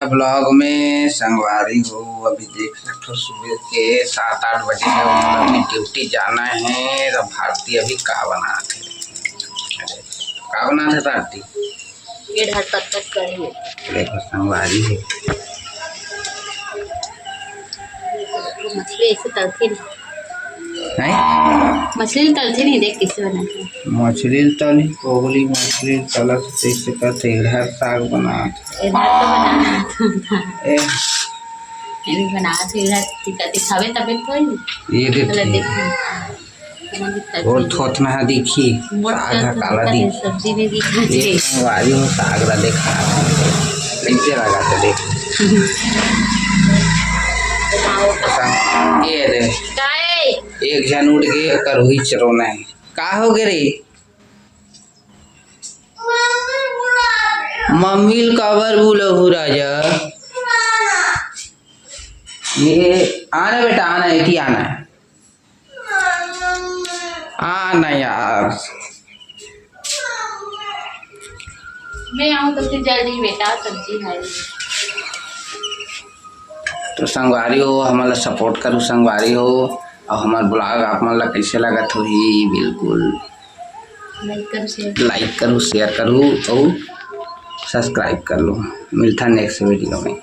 Blog में संगवारी हो। अभी देख सकते हो सुबह के 7-8 बजे है और अपनी ड्यूटी जाना है। तो भारती अभी का बनाते भारती ये ढाट तक करिए। देखो संगवारी है। मछली ऐसे तलती नहीं मछली तलती नहीं, देख कैसे बनाते हैं। मछली तली कोगली मछली तलत जैसे कहते इधर साग बनाते इधर तो बनाना ये भी बना थे इधर दिखावे तबे कोई ये देख और थोतना है देखी साग काला दी सब्जी में दिखा संगवारी हो साग ला देखा कैसे लगा तो देख ये रे एक जन उड़ गए कर हुई चरोना है का हो गए रे मम्मी कबर बोलो राजा ये आना बेटा आना है कि आना है आना यार मैं आऊँ तो फिर जल्दी बेटा सब्जी है। तो संगवारी हो हमारा सपोर्ट करो संगवारी हो और हमारा ब्लॉग आप मन ला कैसे लगत हो ही बिल्कुल लाइक करो शेयर करो और सब्सक्राइब कर लो। मिलता नेक्स्ट वीडियो में।